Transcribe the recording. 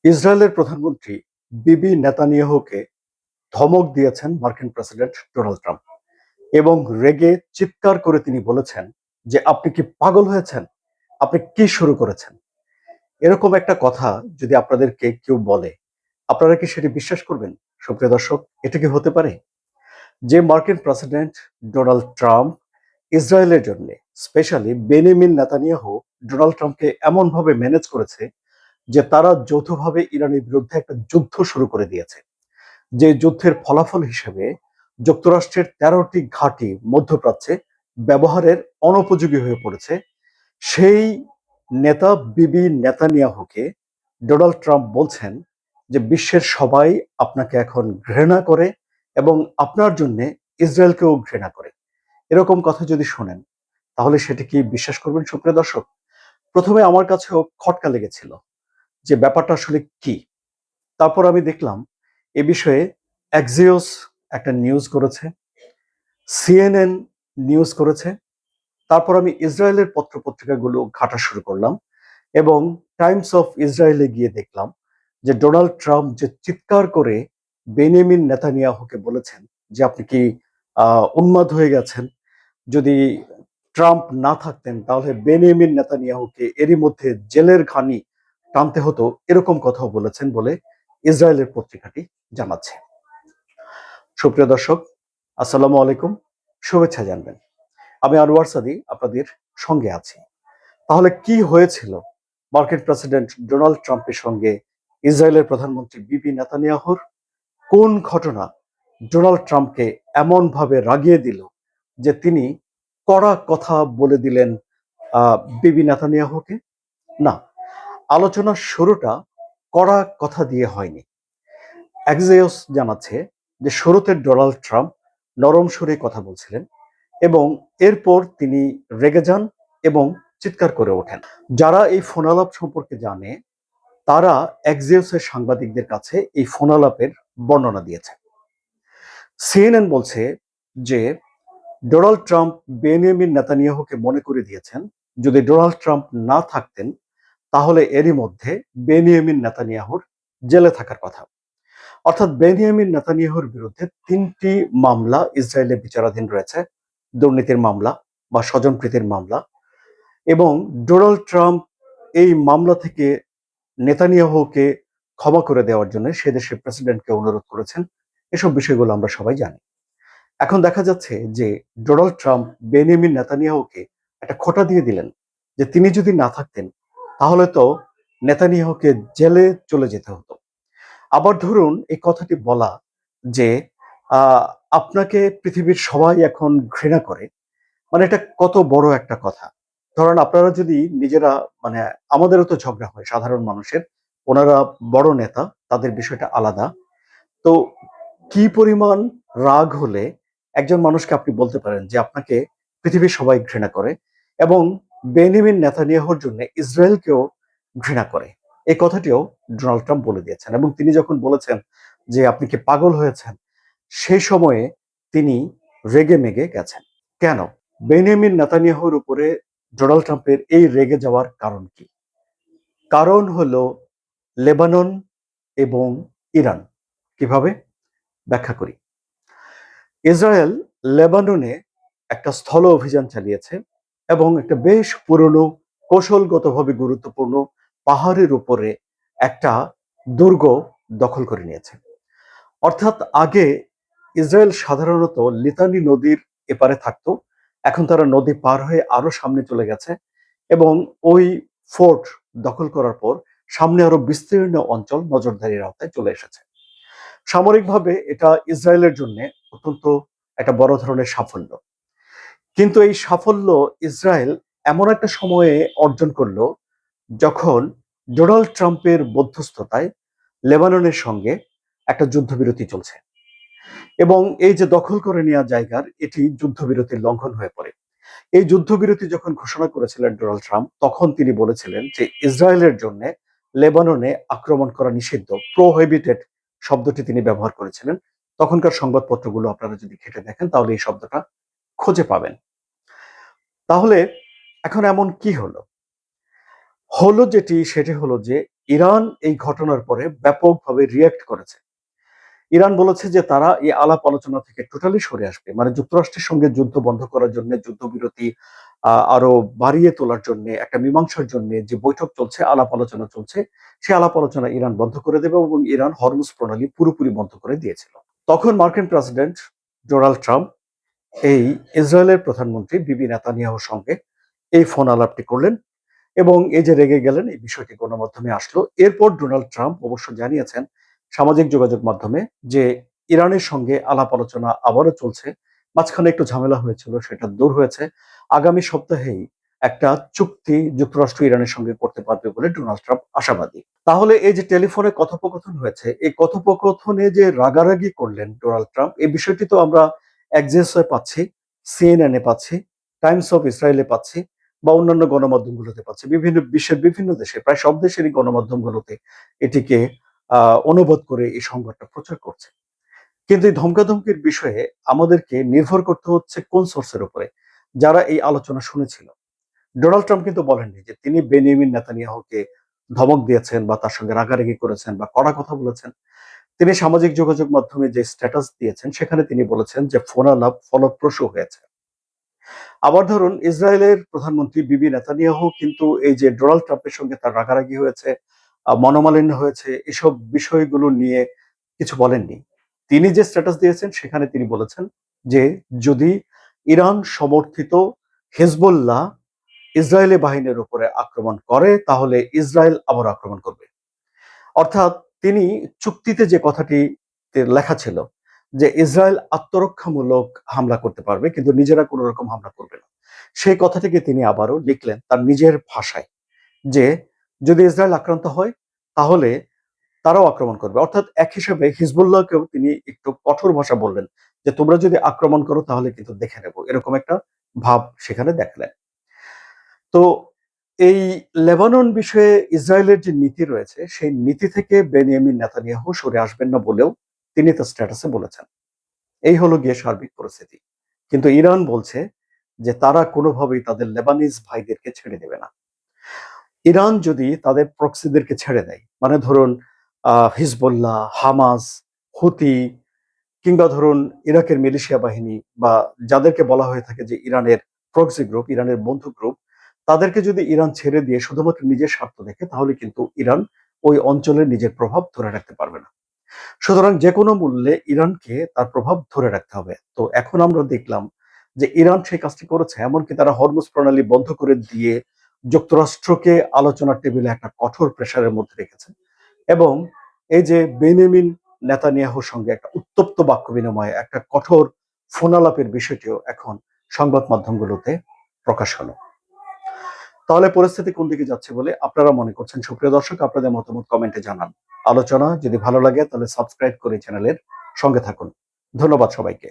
ইসরায়েলের প্রধানমন্ত্রী বিবি নেতানিয়াহুকে ধমক দিয়েছেন মার্কিন প্রেসিডেন্ট ডোনাল্ড ট্রাম্প এবং রেগে চিৎকার করে তিনি বলেছেন যে আপনি কি পাগল হয়েছেন, আপনি কি শুরু করেছেন। এরকম একটা কথা যদি আপনাদেরকে কেউ বলে, আপনারা কি সেটি বিশ্বাস করবেন? সুপ্রিয় দর্শক, এটা কি হতে পারে যে মার্কিন প্রেসিডেন্ট ডোনাল্ড ট্রাম্প ইসরায়েলের জন্য, স্পেশালি বেনিয়ামিন নেতানিয়াহু ডোনাল্ড ট্রাম্পকে এমনভাবে ম্যানেজ করেছে যে তারা যৌথভাবে ইরানের বিরুদ্ধে একটা যুদ্ধ শুরু করে দিয়েছে, যে যুদ্ধের ফলাফল হিসেবে যুক্তরাষ্ট্রের ১৩টি ঘাঁটি মধ্যপ্রাচ্যে ব্যবহারের অনুপযোগী হয়ে পড়েছে। সেই নেতা বিবি নেতানিয়াহুকে ডোনাল্ড ট্রাম্প বলছেন যে বিশ্বের সবাই আপনাকে এখন ঘৃণা করে এবং আপনার জন্য ইসরায়েলকেও ঘৃণা করে। এরকম কথা যদি শোনেন তাহলে সেটা কি বিশ্বাস করবেন? সুপ্রিয় দর্শক, প্রথমে আমার কাছেও খটকা লেগেছিল যে ব্যাপারটা আসলে কি। তারপর আমি দেখলাম এ বিষয়ে অ্যাক্সিওস একটা নিউজ করেছে, সিএনএন নিউজ করেছে। তারপর আমি ইসরায়েলের পত্রপত্রিকাগুলো ঘাঁটা শুরু করলাম এবং টাইমস অফ ইসরায়েলে গিয়ে দেখলাম যে ডোনাল্ড ট্রাম্প যে চিৎকার করে বেনিয়ামিন নেতানিয়াহুকে বলেছেন যে আপনি কি উন্মাদ হয়ে গেছেন, যদি ট্রাম্প না থাকতেন তাহলে বেনিয়ামিন নেতানিয়াহুকে এরই মধ্যে জেলের ঘানি টানতে হতো, এরকম কথাও বলেছেন বলে ইসরায়েলের পত্রিকাটি জানাচ্ছে। সুপ্রিয় দর্শক, আসসালামু আলাইকুম, শুভেচ্ছা জানবেন। আমি আনোয়ার সাদি আপনাদের সঙ্গে আছি। তাহলে কি হয়েছিল মার্কিন প্রেসিডেন্ট ডোনাল্ড ট্রাম্পের সঙ্গে ইসরায়েলের প্রধানমন্ত্রী বিবি নেতানিয়াহুর? কোন ঘটনা ডোনাল্ড ট্রাম্পকে এমন ভাবে রাগিয়ে দিল যে তিনি কড়া কথা বলে দিলেন বিবি নেতানিয়াহুকে? না, আলোচনার শুরুটা কড়া কথা দিয়ে হয়নি। অ্যাক্সিওস জানাচ্ছে যে শুরুতে ডোনাল্ড ট্রাম্প নরম সুরে কথা বলছিলেন এবং এরপর তিনি রেগে যান এবং চিৎকার করে ওঠেন। যারা এই ফোনালাপ সম্পর্কে জানে তারা অ্যাক্সিওসের সাংবাদিকদের কাছে এই ফোনালাপের বর্ণনা দিয়েছে। সিএনএন বলছে যে ডোনাল্ড ট্রাম্প বেনিয়ামিন নেতানিয়াহুকে মনে করে দিয়েছেন যদি ডোনাল্ড ট্রাম্প না থাকতেন তাহলে এরই মধ্যে বেনিয়ামিন নেতানিয়াহুর জেলে থাকার কথা। অর্থাৎ বেনিয়ামিন নেতানিয়াহুর বিরুদ্ধে ৩টি মামলা ইসরায়েলে বিচারাধীন রয়েছে, দুর্নীতির মামলা বা স্বজনপ্রীতির মামলা। এবং ডোনাল্ড ট্রাম্প এই মামলা থেকে নেতানিয়াহুকে ক্ষমা করে দেওয়ার জন্য সে দেশের প্রেসিডেন্টকে অনুরোধ করেছেন। এসব বিষয়গুলো আমরা সবাই জানি। এখন দেখা যাচ্ছে যে ডোনাল্ড ট্রাম্প বেনিয়ামিন নেতানিয়াহুকে একটা খোঁটা দিয়ে দিলেন যে তিনি যদি না থাকতেন তাহলে তো নেতানিয়াহুকে জেলে চলে যেতে হতো। আবার ধরুন এই কথাটি বলা যে আহ, আপনাকে পৃথিবীর সবাই এখন ঘৃণা করে, মানে এটা কত বড় একটা কথা। ধরেন আপনারা যদি নিজেরা, মানে আমাদেরও তো ঝগড়া হয় সাধারণ মানুষের, ওনারা বড় নেতা, তাদের বিষয়টা আলাদা। তো কি পরিমাণ রাগ হলে একজন মানুষকে আপনি বলতে পারেন যে আপনাকে পৃথিবীর সবাই ঘৃণা করে এবং বেনিয়ামিন নেতানিয়াহুর জন্য ইসরায়েলকেও ঘৃণা করে। এই কথাটিও ডোনাল্ড ট্রাম্প বলে দিয়েছেন এবং তিনি যখন বলেছেন যে আপনি কি পাগল হয়েছেন, সেই সময়ে তিনি রেগে মেগে গেছেন। কেন? বেনিয়ামিন নেতানিয়াহুর উপরে ডোনাল্ড ট্রাম্পের এই রেগে যাওয়ার কারণ কি? কারণ হলো লেবানন এবং ইরান। কিভাবে ব্যাখ্যা করি। ইসরায়েল লেবাননে একটা স্থল অভিযান চালিয়েছে এবং একটা বেশ পুরনো, কৌশলগতভাবে গুরুত্বপূর্ণ পাহাড়ের উপরে একটা দুর্গ দখল করে নিয়েছে। অর্থাৎ আগে ইসরায়েল সাধারণত লিতানি নদীর এপারে থাকতো, এখন তারা নদী পার হয়ে আরো সামনে চলে গেছে এবং ওই ফোর্ট দখল করার পর সামনে আরো বিস্তীর্ণ অঞ্চল নজরদারির আওতায় চলে এসেছে। সামরিকভাবে এটা ইসরায়েলের জন্য অত্যন্ত একটা বড় ধরনের সাফল্য। কিন্তু এই সাফল্য ইসরায়েল এমন একটা সময়ে অর্জন করলো যখন ডোনাল্ড ট্রাম্পের মধ্যস্থতায় লেবাননের সঙ্গে একটা যুদ্ধবিরতি চলছে এবং এই যে দখল করে নেওয়া জায়গার এটি যুদ্ধবিরতির লঙ্ঘন হয়ে পড়ে। এই যুদ্ধবিরতি যখন ঘোষণা করেছিলেন ডোনাল্ড ট্রাম্প, তখন তিনি বলেছিলেন যে ইসরায়েলের জন্য লেবাননে আক্রমণ করা নিষিদ্ধ, প্রোহিবিটেড শব্দটি তিনি ব্যবহার করেছিলেন। তখনকার সংবাদপত্রগুলো আপনারা যদি ঘেঁটে দেখেন তাহলে এই শব্দটা খুঁজে পাবেন। তাহলে এখন এমন কি হলো? হলো সেটি হলো যে ইরান এই ঘটনার পরে ব্যাপকভাবে রিয়্যাক্ট করেছে। ইরান বলেছে যে তারা এই আলাপ আলোচনা থেকে টোটালি সরে আসবে, মানে যুক্তরাষ্ট্রের সঙ্গে যুদ্ধ বন্ধ করার জন্য, যুদ্ধবিরতি আরো বাড়িয়ে তোলার জন্য, একটা মীমাংসার জন্য যে বৈঠক চলছে, আলাপ আলোচনা চলছে, সেই আলাপ আলোচনা ইরান বন্ধ করে দেবে এবং ইরান হরমুজ প্রণালী পুরোপুরি বন্ধ করে দিয়েছিল। তখন মার্কিন প্রেসিডেন্ট ডোনাল্ড ট্রাম্প এই ইসরায়েলের প্রধানমন্ত্রী বিবি নেতানিয়াহুর সঙ্গে এই ফোন আলাপটি করলেন এবং এই যে রেগে গেলেন, এই বিষয়টি গণমাধ্যমে আসলো। এরপর ডোনাল্ড ট্রাম্প অবশ্য জানিয়েছেন সামাজিক যোগাযোগ মাধ্যমে যে ইরানের সঙ্গে আলাপ আলোচনা আবারও চলছে, মাঝখানে একটু ঝামেলা হয়েছিল, সেটা দূর হয়েছে। আগামী সপ্তাহেই একটা চুক্তি যুক্তরাষ্ট্র ইরানের সঙ্গে করতে পারবে বলে ডোনাল্ড ট্রাম্প আশাবাদী। তাহলে এই যে টেলিফোনে কথোপকথন হয়েছে, এই কথোপকথনে যে রাগারাগি করলেন ডোনাল্ড ট্রাম্প, এই বিষয়টি তো আমরা এক্সিওসে পাচ্ছি, সিএনএন-এ পাচ্ছি, টাইমস অফ ইসরায়েলে পাচ্ছি, বা অন্যান্য গণমাধ্যমগুলোতে পাচ্ছি। বিশ্বের বিভিন্ন দেশে, প্রায় সব দেশেরই গণমাধ্যমগুলোতে এটিকে অনুবাদ করে এই সংবাদটা প্রচার করছে। কিন্তু এই ধমকাধমকির বিষয়ে আমাদেরকে নির্ভর করতে হচ্ছে কোন সোর্সের উপরে, যারা এই আলোচনা শুনেছিল। ডোনাল্ড ট্রাম্প কিন্তু বলেননি যে তিনি বেনিয়ামিন নেতানিয়াহুকে ধমক দিয়েছেন বা তার সঙ্গে রাগারাগি করেছেন বা কড়া কথা বলেছেন। তিনি সামাজিক যোগাযোগ মাধ্যমে যে স্ট্যাটাস দিয়েছেন সেখানে তিনি বলেছেন যে ফোন আলাপ ফলপ্রসূ হয়েছে। আবার ধরুন, ইসরায়েলের প্রধানমন্ত্রী বিবি নেতানিয়াহু কিন্তু এই যে ডোনাল্ড ট্রাম্পের সঙ্গে তার রাগারাগি হয়েছে, মনোমালিন্য হয়েছে, এসব বিষয়গুলো নিয়ে কিছু বলেননি। তিনি যে স্ট্যাটাস দিয়েছেন সেখানে তিনি বলেছেন যে যদি ইরান সমর্থিত হিজবুল্লাহ ইসরায়েলি বাহিনীর উপরে আক্রমণ করে তাহলে ইসরায়েল আবার আক্রমণ করবে। অর্থাৎ তিনি চুক্তিতে যে কথাটি লেখা ছিল যে ইসরায়েল আত্মরক্ষামূলক হামলা করতে পারবে কিন্তু নিজেরা কোনো রকম হামলা করবে না, সেই কথাটিকে তিনি আবারও লিখলেন তার নিজের ভাষায় যে যদি ইসরায়েল আক্রান্ত হয় তাহলে তারাও আক্রমণ করবে। অর্থাৎ এক হিসেবে হিজবুল্লাহকেও তিনি একটু কঠোর ভাষা বললেন যে তোমরা যদি আক্রমণ করো তাহলে কিন্তু দেখে নেব, এরকম একটা ভাব সেখানে দেখালেন। তো এই লেবানন বিষয়ে ইসরায়েলের যে নীতি রয়েছে সেই নীতি থেকে বেনিয়ামিন নেতানিয়াহু সরে আসবেন না বলেও তিনি তার স্ট্যাটাসে বলেছেন। এই হলো গিয়ে সার্বিক পরিস্থিতি। কিন্তু ইরান বলছে যে তারা কোনোভাবেই তাদের লেবানিজ ভাইদেরকে ছেড়ে দেবে না। ইরান যদি তাদের প্রক্সিদেরকে ছেড়ে দেয়, মানে ধরুন হিজবুল্লাহ, হামাস, হুতি, কিংবা ধরুন ইরাকের মিলিশিয়া বাহিনী, বা যাদেরকে বলা হয়ে থাকে যে ইরানের প্রক্সি গ্রুপ, ইরানের বন্ধু গ্রুপ, তাদেরকে যদি ইরান ছেড়ে দিয়ে শুধুমাত্র নিজের স্বার্থ দেখে তাহলে কিন্তু ইরান ওই অঞ্চলে নিজের প্রভাব ধরে রাখতে পারবে না। সুতরাং যে কোনো মূল্যে ইরানকে তার প্রভাব ধরে রাখতে হবে। তো এখন আমরা দেখলাম যে ইরান সেই কাজটি করেছে, এমনকি তারা হরমুজ প্রণালী বন্ধ করে দিয়ে যুক্তরাষ্ট্রকে আলোচনার টেবিলে একটা কঠোর প্রেসারের মধ্যে রেখেছে এবং এই যে বেনিয়ামিন নেতানিয়াহুর সঙ্গে একটা উত্তপ্ত বাক্য বিনিময়ে একটা কঠোর ফোনালাপের বিষয়টিও এখন সংবাদ মাধ্যমগুলোতে প্রকাশ হলো। তাহলে পরিস্থিতি কোন দিকে যাচ্ছে বলে আপনারা মনে করছেন? সুপ্রিয় দর্শক, আপনাদের মতামত কমেন্টে জানান। আলোচনা যদি ভালো লাগে তাহলে সাবস্ক্রাইব করে চ্যানেলের সঙ্গে থাকুন। ধন্যবাদ সবাইকে।